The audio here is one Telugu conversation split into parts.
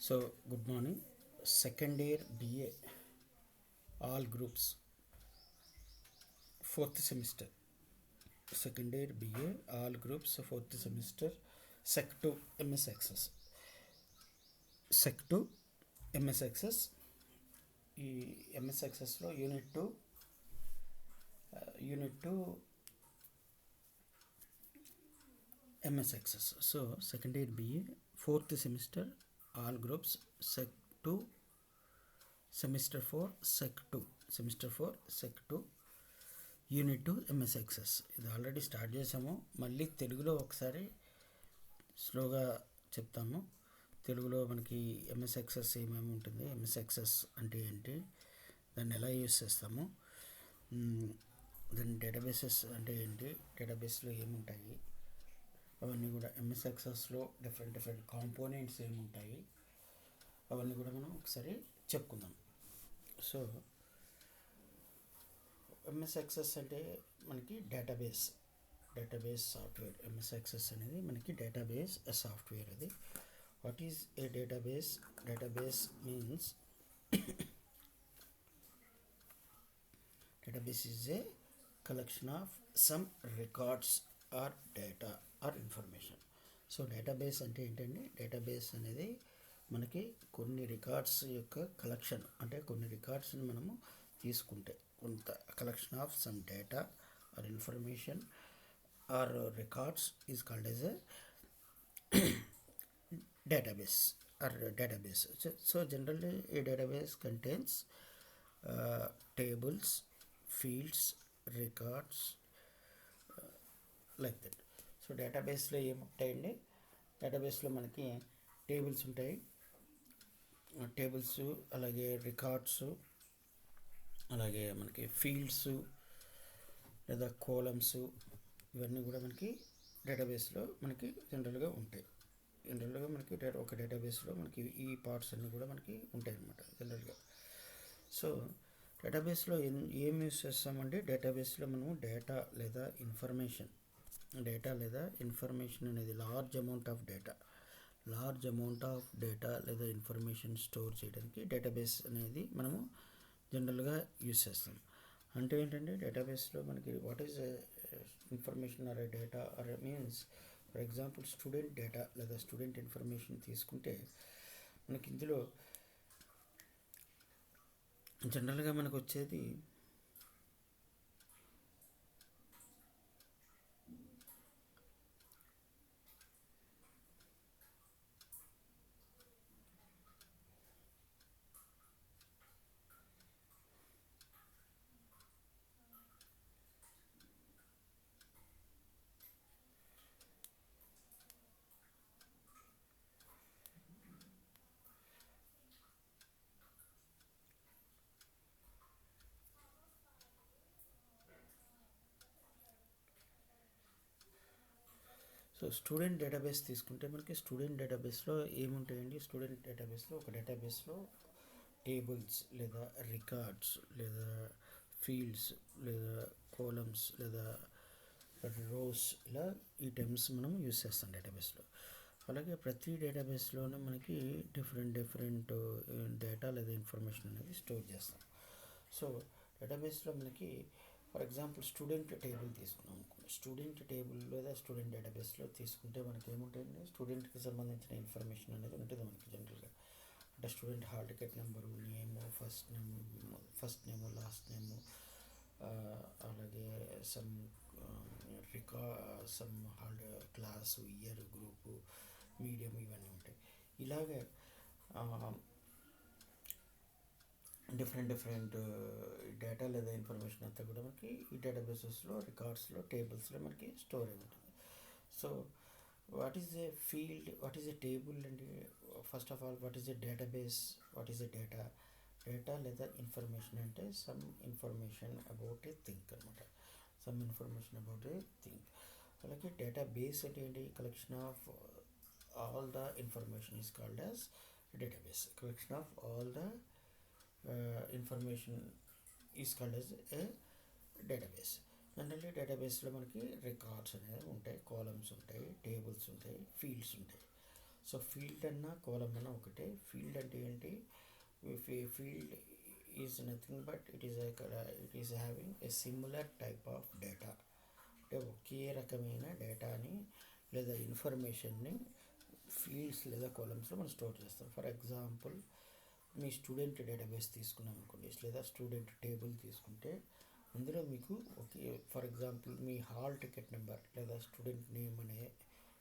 So, good morning. Second year BA, all groups, fourth semester. Second year BA, all groups, fourth semester, Sec 2 MS Access. Sec 2 MS Access. ఈ ఎంఎస్ యాక్సెస్లో unit two MS access. So second year BA fourth semester all groups sec 2 semester 4 sec 2 unit 2 MS access. ఇది ఆల్రెడీ స్టార్ట్ చేసాము. మళ్ళీ తెలుగులో ఒకసారి స్లోగా చెప్తాము. తెలుగులో మనకి ఎంఎస్ యాక్సెస్ ఏమేమి ఉంటుంది, ఎంఎస్ యాక్సెస్ అంటే ఏంటి, దాన్ని ఎలా యూజ్ చేస్తాము, దాని డేటాబేసెస్ అంటే ఏంటి, డేటాబేస్లో ఏముంటాయి, అవన్నీ కూడా ఎంఎస్ యాక్సెస్లో డిఫరెంట్ కాంపోనెంట్స్ ఏముంటాయి, అవన్నీ కూడా మనం ఒకసారి చెప్పుకుందాం. సో ఎంఎస్ యాక్సెస్ అంటే మనకి డేటాబేస్ సాఫ్ట్వేర్. ఎంఎస్ యాక్సెస్ అనేది మనకి డేటాబేస్ సాఫ్ట్వేర్. అది what is a database? Database means database is a collection of some records or data or information. So database అంటే ఏంటంటే, డేటాబేస్ అనేది మనకి కొన్ని రికార్డ్స్ యొక్క కలెక్షన్. అంటే కొన్ని రికార్డ్స్ని మనము తీసుకుంటే కొంత collection of some data or information are records is called as a database or database. So generally a database contains tables, fields, records, like that. So డేటాబేస్లో ఏముంటాయండి? డేటాబేస్లో మనకి టేబుల్స్ ఉంటాయి, టేబుల్స్, అలాగే రికార్డ్స్, అలాగే మనకి ఫీల్డ్స్ లేదా కోలమ్స్, ఇవన్నీ కూడా మనకి డేటాబేస్లో మనకి జనరల్గా ఉంటాయి. జనరల్గా మనకి ఒక డేటాబేస్లో మనకి ఈ పార్ట్స్ అన్నీ కూడా మనకి ఉంటాయి అన్నమాట జనరల్గా. సో డేటాబేస్లో ఏం యూస్ చేస్తామంటే, డేటాబేస్లో మనము డేటా లేదా ఇన్ఫర్మేషన్ అనేది లార్జ్ అమౌంట్ ఆఫ్ డేటా లేదా ఇన్ఫర్మేషన్ స్టోర్ చేయడానికి డేటాబేస్ అనేది మనము జనరల్గా యూస్ చేస్తాం. అంటే ఏంటంటే, డేటాబేస్లో మనకి what is information or data or means, for example student data లేదా స్టూడెంట్ ఇన్ఫర్మేషన్ తీసుకుంటే మనకి ఇందులో జనరల్గా మనకు వచ్చేది సో స్టూడెంట్ డేటాబేస్ తీసుకుంటే మనకి స్టూడెంట్ డేటాబేస్లో ఏముంటాయండి? స్టూడెంట్ డేటాబేస్లో ఒక డేటాబేస్లో టేబుల్స్ లేదా రికార్డ్స్ లేదా ఫీల్డ్స్ లేదా కోలమ్స్ లేదా రోస్, ఇలా ఈ టర్మ్స్ మనం యూస్ చేస్తాం డేటాబేస్లో. అలాగే ప్రతి డేటాబేస్లోనే మనకి డిఫరెంట్ డేటా లేదా ఇన్ఫర్మేషన్ అనేది స్టోర్ చేస్తాం. సో డేటాబేస్లో మనకి ఫర్ ఎగ్జాంపుల్ స్టూడెంట్ టేబుల్ తీసుకున్నాం అనుకోండి. స్టూడెంట్ టేబుల్ లేదా స్టూడెంట్ డేటాబేస్లో తీసుకుంటే మనకి ఏముంటాయండి? స్టూడెంట్కి సంబంధించిన ఇన్ఫర్మేషన్ అనేది ఉంటుంది మనకి జనరల్గా. అంటే స్టూడెంట్ హాల్ టికెట్ నెంబరు, నేము, ఫస్ట్ నేము, లాస్ట్ నేము, అలాగే some hall class, year, group, medium, ఇవన్నీ ఉంటాయి. ఇలాగే డిఫరెంట్ డేటా లేదా ఇన్ఫర్మేషన్ అంతా కూడా మనకి ఈ డేటాబేసెస్లో, రికార్డ్స్లో, టేబుల్స్లో మనకి స్టోర్ అయి ఉంటుంది. So what is a field, what is a table అండి? First of all, what is a database, what is a data లేదా ఇన్ఫర్మేషన్ అంటే some information about a thing అనమాట. అలాగే డేటాబేస్ అంటే ఏంటి? Collection of all the information is called as database. Collection of all the information is called as a database. Generally డేటాబేస్లో మనకి రికార్డ్స్ అనేవి ఉంటాయి, కాలమ్స్ ఉంటాయి, టేబుల్స్ ఉంటాయి, ఫీల్డ్స్ ఉంటాయి. సో ఫీల్డ్ అన్న కాలమ్ అన్న ఒకటే. ఫీల్డ్ అంటే ఏంటి? Field is nothing but it is having a similar type of data. అంటే ఒకే రకమైన డేటాని లేదా ఇన్ఫర్మేషన్ని ఫీల్డ్స్ లేదా కాలమ్స్లో మనం స్టోర్ చేస్తాం. ఫర్ ఎగ్జాంపుల్, మీ స్టూడెంట్ డేటాబేస్ తీసుకున్నాం అనుకోండి, లేదా స్టూడెంట్ టేబుల్ తీసుకుంటే అందులో మీకు ఒకే, ఫర్ ఎగ్జాంపుల్ మీ హాల్ టికెట్ నెంబర్ లేదా స్టూడెంట్ నేమ్ అనే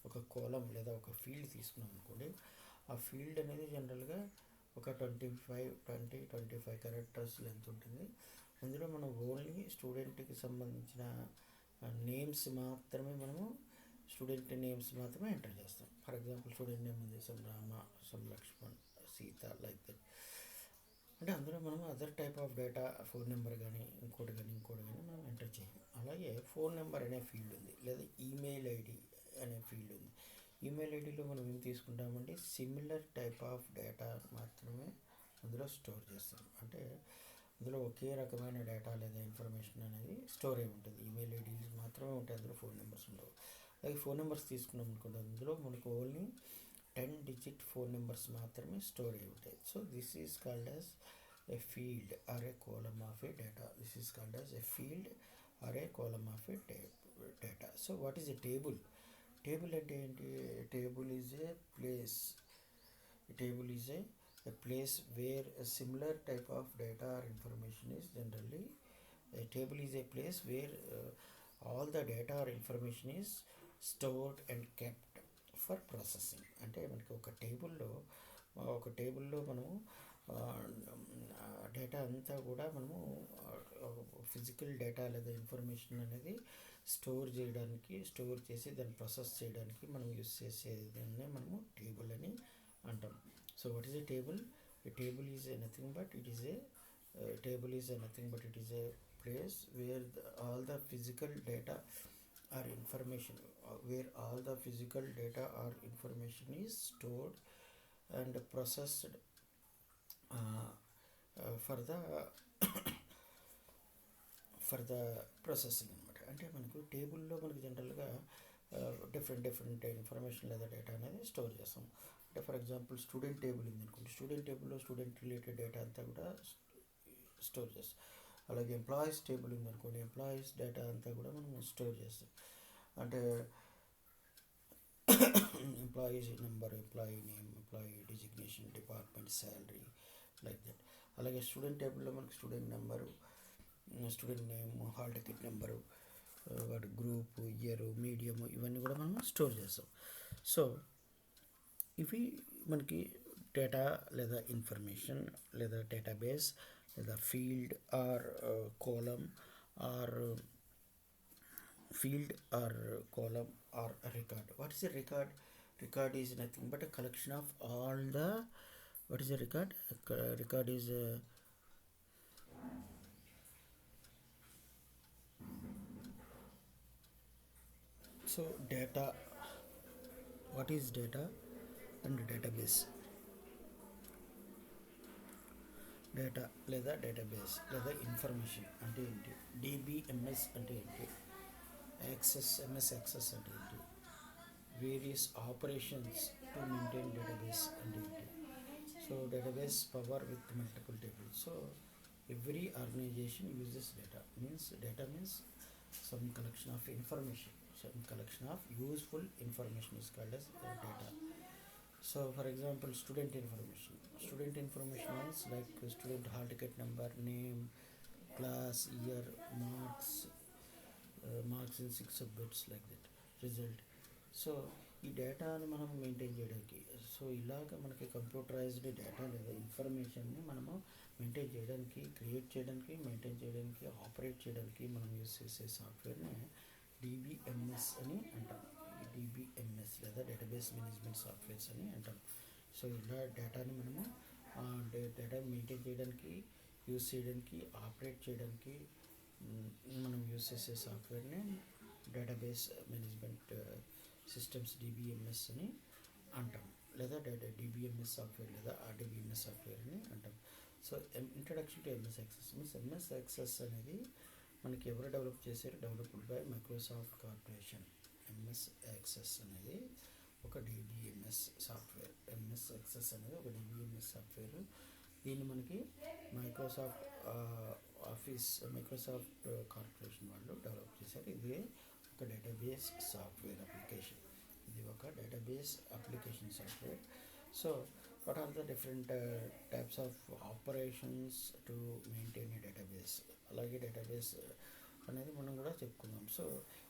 ఒక కాలమ్ లేదా ఒక ఫీల్డ్ తీసుకున్నాం అనుకోండి. ఆ ఫీల్డ్ అనేది జనరల్గా ఒక 25 క్యారెక్టర్స్ లెంత్ ఉంటుంది. అందులో మనం ఓన్లీ స్టూడెంట్కి సంబంధించిన నేమ్స్ మాత్రమే మనము స్టూడెంట్ నేమ్స్ మాత్రమే ఎంటర్ చేస్తాం. ఫర్ ఎగ్జాంపుల్ స్టూడెంట్ నేమ్ ఉంది some Rama, some Lakshman, Sita, like that. అంటే అందులో మనం other type of data, phone number కానీ ఇంకోటి కానీ మనం ఎంటర్ చేయం. అలాగే ఫోన్ నెంబర్ అనే ఫీల్డ్ ఉంది, లేదా ఈమెయిల్ ఐడి అనే ఫీల్డ్ ఉంది. ఈమెయిల్ ఐడిలో మనం ఏం తీసుకుంటామంటే సిమిలర్ టైప్ ఆఫ్ డేటా మాత్రమే అందులో స్టోర్ చేస్తాం. అంటే అందులో ఒకే రకమైన డేటా లేదా ఇన్ఫర్మేషన్ అనేది స్టోర్ అయి ఉంటుంది. ఈమెయిల్ ఐడీస్ మాత్రమే ఉంటాయి, అందులో ఫోన్ నెంబర్స్ ఉండవు. అలాగే ఫోన్ నెంబర్స్ తీసుకున్నాం అనుకోండి, అందులో మనకు ఓన్లీ 10 డిజిట్ ఫోన్ నెంబర్స్ మాత్రమే స్టోర్ అయి ఉంటాయి. So this is called as a field or a column of a data. This is called as a field or a column of a data. So what is a table? Table అంటే ఏంటి? Table is a place. A table is a place where a similar type of data or information is generally. A table is a place where all the data or information is stored and kept for processing. అంటే మనకి ఒక టేబుల్లో మనము డేటా అంతా కూడా మనము ఫిజికల్ డేటా లేదా ఇన్ఫర్మేషన్ అనేది స్టోర్ చేసి దాన్ని ప్రాసెస్ చేయడానికి మనం యూస్ చేసేదాన్ని మనము టేబుల్ అని అంటాం. So what is a table? A table is nothing but it is a place where all the physical data or information is stored and processed for the processing అనమాట. అంటే మనకు టేబుల్లో మనకు జనరల్గా డిఫరెంట్ ఇన్ఫర్మేషన్ లేదా డేటా అనేది స్టోర్ చేస్తాం. అంటే ఫర్ ఎగ్జాంపుల్ స్టూడెంట్ టేబుల్ ఉంది అనుకోండి, స్టూడెంట్ టేబుల్లో స్టూడెంట్ రిలేటెడ్ డేటా అంతా కూడా స్టోర్ చేస్తాం. అలాగే ఎంప్లాయీస్ టేబుల్ ఉంది అనుకోండి, ఎంప్లాయీస్ డేటా అంతా కూడా మనం స్టోర్ చేస్తాం. అంటే employees number, employee name, employee designation, department, salary, like that. అలాగే స్టూడెంట్ టేబుల్లో మనకి student number, student name, hall ticket number, వాటి గ్రూప్, ఇయర్, మీడియము, ఇవన్నీ కూడా మనం స్టోర్ చేస్తాం. సో ఇవి మనకి డేటా లేదా ఇన్ఫర్మేషన్ లేదా డేటాబేస్ లేదా field or column or record. What is a record? Record is nothing but a collection of all the. What is a record? Record is so data. What is data and database? Data లేదా డేటాబేస్ లేదా ఇన్ఫర్మేషన్ అంటే ఏంటి? DBMS అంటే ఏంటి? ఎంఎస్ యాక్సెస్ అంటే ఏంటి? Various operations to maintain database అంటే ఏంటి? So database power with multiple tables. So every organisation uses data means some collection of information, some collection of useful information is called as data. So for example, student information means like student hall ticket number, name, class, year, marks in 6 subjects, like that, result. So ఈ డేటాను మనం మెయింటైన్ చేయడానికి, సో ఇలాగ మనకి కంప్యూటరైజ్డ్ డేటా లేదా ఇన్ఫర్మేషన్ని మనము మెయింటైన్ చేయడానికి, క్రియేట్ చేయడానికి, మెయింటైన్ చేయడానికి, ఆపరేట్ చేయడానికి మనం యూస్ చేసే సాఫ్ట్వేర్ని DBMS అని అంటాం. DBMS లేదా డేటాబేస్ మేనేజ్మెంట్ సాఫ్ట్వేర్స్ అని అంటాం. సో ఇలా డేటాని మనము డేటా మెయింటైన్ చేయడానికి, యూస్ చేయడానికి, ఆపరేట్ చేయడానికి మనం యూస్ చేసే సాఫ్ట్వేర్ని డేటాబేస్ మేనేజ్మెంట్ సిస్టమ్స్ DBMS అని అంటాం, లేదా DBMS సాఫ్ట్వేర్ లేదా RDBMS సాఫ్ట్వేర్ అని అంటాం. So introduction to MS access means MS access అనేది మనకి ఎవరు డెవలప్ చేశారు? Developed by Microsoft corporation. MS access అనేది ఒక డిబిఎంఎస్ సాఫ్ట్వేర్. ఎంఎస్ ఎక్సెస్ అనేది ఒక డిబిఎంఎస్ సాఫ్ట్వేర్. దీన్ని మనకి మైక్రోసాఫ్ట్ మైక్రోసాఫ్ట్ కార్పొరేషన్ వాళ్ళు డెవలప్ చేశారు. ఇది ఒక డేటాబేస్ సాఫ్ట్వేర్ అప్లికేషన్. ఇది ఒక database application software. So what are the different types of operations to maintain a database, అలాగే డేటాబేస్ అనేది మనం కూడా చెప్పుకుందాం. So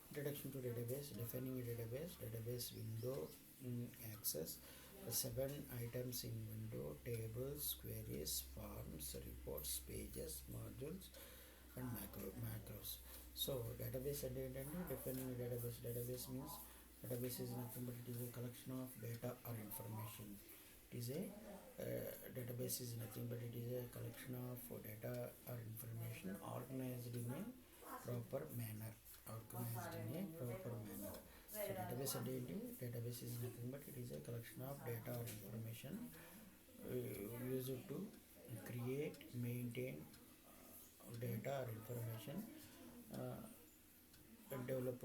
introduction to database, defining database, database window in access, 7 items in window, tables, queries, forms, reports, pages, modules and macros. So database అంటే ఏంటంటే defining database. Database means database is nothing but it is a collection of data or information. It is a database is nothing but it is a collection of data or information organized in a proper manner. So database అంటే ఏంటి? Database is nothing but it is a collection of data or information used to create, maintain data or information developed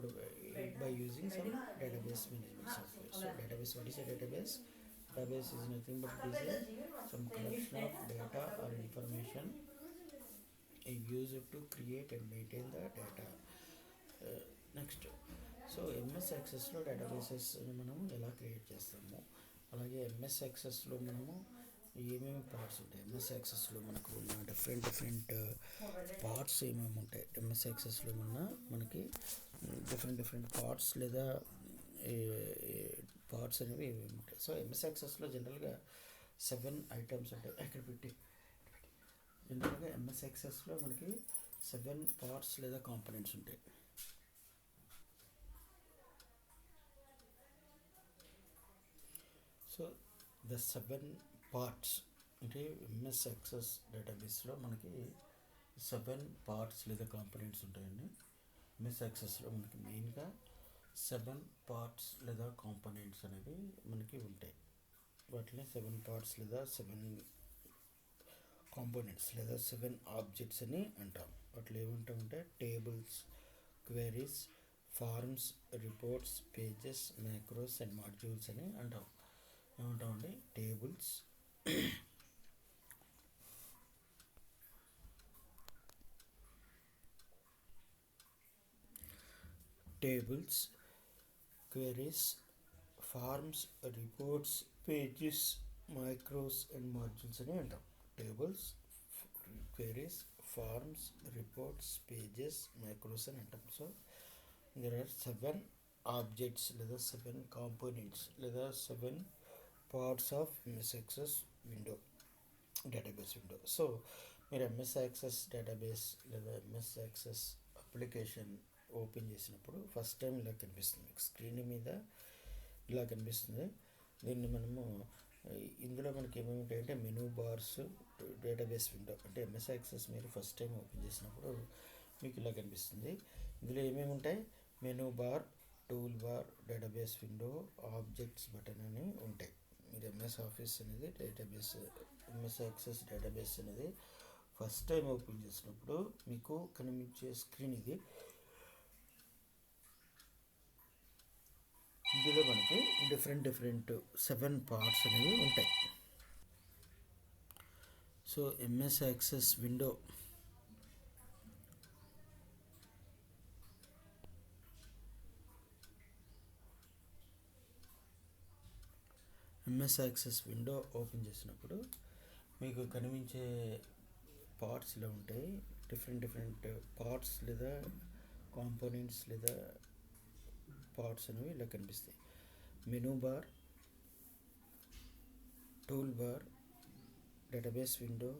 by using some database management software. So database, what is a database? Database is nothing but it is some collection of data or information used to create and maintain the data. Next, so MS యాక్సెస్లో డేటాబేసెస్ మనం ఎలా క్రియేట్ చేస్తాము, అలాగే ఎంఎస్ యాక్సెస్లో మనము ఏమేమి పార్ట్స్ ఉంటాయి, ఎంఎస్ యాక్సెస్లో మనకు ఉన్న డిఫరెంట్ పార్ట్స్ ఏమేమి ఉంటాయి, ఎంఎస్ యాక్సెస్లో ఉన్న మనకి డిఫరెంట్ పార్ట్స్ లేదా పార్ట్స్ అనేవి ఏమేమి ఉంటాయి. సో ఎంఎస్ యాక్సెస్లో జనరల్గా 7 items ఉంటాయి. అక్కడ పెట్టి జనరల్గా ఎంఎస్ యాక్సెస్లో మనకి 7 పార్ట్స్ లేదా కాంపోనెంట్స్ ఉంటాయి. సో ద 7 parts అంటే ఎంఎస్ యాక్సెస్ డేటాబేస్లో మనకి 7 parts లేదా కాంపోనెంట్స్ ఉంటాయండి. ఎంఎస్ యాక్సెస్లో మనకి మెయిన్గా 7 parts లేదా కాంపోనెంట్స్ అనేవి మనకి ఉంటాయి. వాటిని 7 parts లేదా 7 కాంపోనెంట్స్ లేదా 7 ఆబ్జెక్ట్స్ అని అంటాం. వాటిలో ఏముంటామంటే tables, queries, forms, reports, pages, macros and modules అని అంటాం. ఏమంటామండి? Tables, queries, forms, reports, pages, macros and modules అని అంటాం. Tables, queries, forms, reports, pages, macros అని అంటాం. సో there are 7 ఆబ్జెక్ట్స్ లేదా 7 కాంపోనెంట్స్ లేదా 7 parts of MS access window, database window. So మీరు ఎంఎస్ యాక్సెస్ డేటాబేస్ లేదా ఎంఎస్ యాక్సెస్ అప్లికేషన్ ఓపెన్ చేసినప్పుడు ఫస్ట్ టైం ఇలా కనిపిస్తుంది, స్క్రీన్ మీద ఇలా కనిపిస్తుంది. దీన్ని మనము ఇందులో మనకి ఏమేమి ఉంటాయంటే మెనూ బార్స్, డేటాబేస్ విండో. అంటే ఎంఎస్ యాక్సెస్ మీరు ఫస్ట్ టైం ఓపెన్ చేసినప్పుడు మీకు ఇలా కనిపిస్తుంది. ఇందులో ఏమేమి ఉంటాయి? Menu bar, tool bar, database window, objects button అని ఉంటాయి. మీరు ఎంఎస్ ఆఫీస్ అనేది ఎంఎస్ యాక్సెస్ డేటాబేస్ అనేది ఫస్ట్ టైం ఓపెన్ చేసినప్పుడు మీకు కనిపించే స్క్రీన్ ఇది. ఇందులో మనకి డిఫరెంట్ 7 పార్ట్స్ అనేవి ఉంటాయి. So MS access window open చేసినప్పుడు మీకు కనిపించే పార్ట్స్ ఇలా ఉంటాయి. డిఫరెంట్ పార్ట్స్ లేదా కాంపోనెంట్స్ లేదా పార్ట్స్ అనేవి ఇలా కనిపిస్తాయి. Menu bar, tool bar, database window,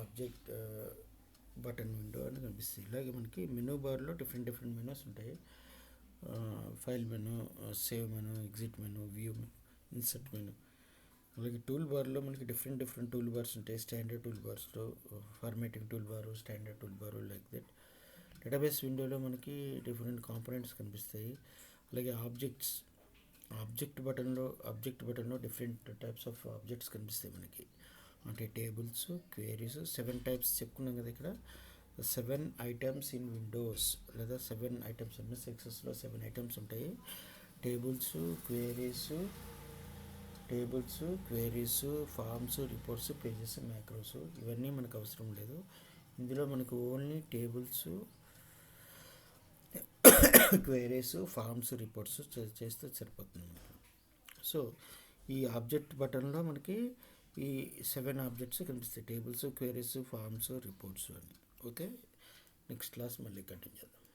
object button window అని కనిపిస్తాయి. ఇలాగే మనకి మెనూ బార్లో డిఫరెంట్ మెనూస్ ఉంటాయి. File menu, save menu, exit menu, view menu, insert menu. అలాగే టూల్ బార్లో మనకి డిఫరెంట్ టూల్ బార్స్ ఉంటాయి. Standard tool బార్స్లో formatting tool bar, standard tool bar, like that. Database విండోలో మనకి డిఫరెంట్ కాంపోనెంట్స్ కనిపిస్తాయి. అలాగే ఆబ్జెక్ట్ బటన్లో డిఫరెంట్ టైప్స్ ఆఫ్ ఆబ్జెక్ట్స్ కనిపిస్తాయి మనకి. అంటే టేబుల్స్, క్వెరీస్, 7 టైప్స్ చెప్పుకున్నాం కదా ఇక్కడ. 7 items ఇన్ విండోస్ లేదా 7 items ఎంఎస్ యాక్సెస్లో 7 items ఉంటాయి. Tables queries forms reports pages macros ఇవన్నీ మనకు అవసరం లేదు. ఇందులో మనకు only tables queries forms reports చేస్తే సరిపోతుంది మనకి. సో ఈ ఆబ్జెక్ట్ బటన్లో మనకి ఈ 7 ఆబ్జెక్ట్స్ కనిపిస్తాయి, టేబుల్స్ క్వేరీస్ ఫార్మ్స్ రిపోర్ట్స్ అని. ఓకే, నెక్స్ట్ క్లాస్ మళ్ళీ కంటిన్యూ చేద్దాం.